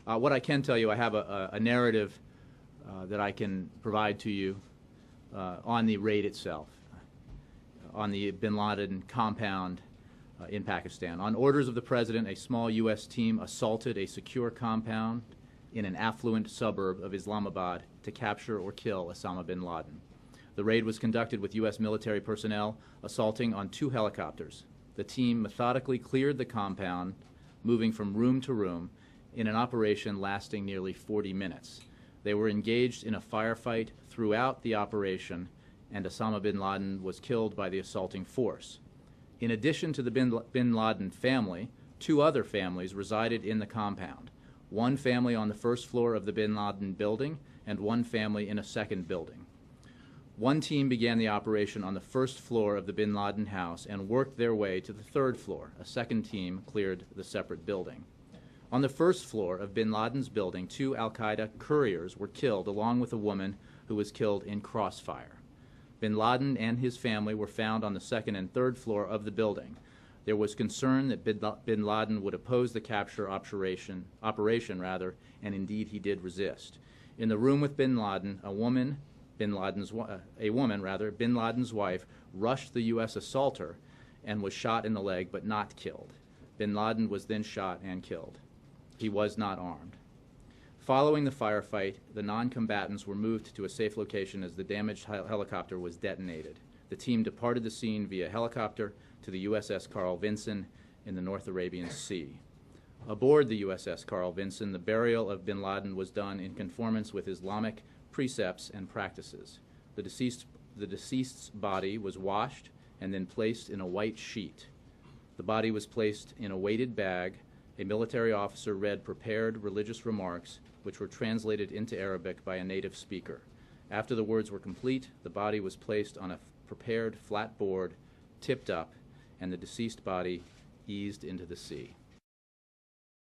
What I can tell you, I have a narrative that I can provide to you on the raid itself, on the bin Laden compound in Pakistan. On orders of the President, a small U.S. team assaulted a secure compound in an affluent suburb of Islamabad to capture or kill Osama bin Laden. The raid was conducted with U.S. military personnel assaulting on 2 helicopters. The team methodically cleared the compound, moving from room to room, in an operation lasting nearly 40 minutes. They were engaged in a firefight throughout the operation, and Osama bin Laden was killed by the assaulting force. In addition to the bin Laden family, 2 other families resided in the compound. One family on the first floor of the bin Laden building and one family in a second building. One team began the operation on the first floor of the bin Laden house and worked their way to the 3rd floor. A second team cleared the separate building. On the first floor of bin Laden's building, 2 al-Qaeda couriers were killed, along with a woman who was killed in crossfire. Bin Laden and his family were found on the 2nd and 3rd floor of the building. There was concern that bin Laden would oppose the capture operation, and indeed he did resist. In the room with bin Laden, bin Laden's wife, rushed the U.S. assaulter and was shot in the leg but not killed. Bin Laden was then shot and killed. He was not armed. Following the firefight, the non-combatants were moved to a safe location as the damaged helicopter was detonated. The team departed the scene via helicopter to the USS Carl Vinson in the North Arabian Sea. Aboard the USS Carl Vinson, the burial of bin Laden was done in conformance with Islamic precepts and practices. The deceased's body was washed and then placed in a white sheet. The body was placed in a weighted bag. A military officer read prepared religious remarks, which were translated into Arabic by a native speaker. After the words were complete, the body was placed on a prepared flat board, tipped up, and the deceased body eased into the sea.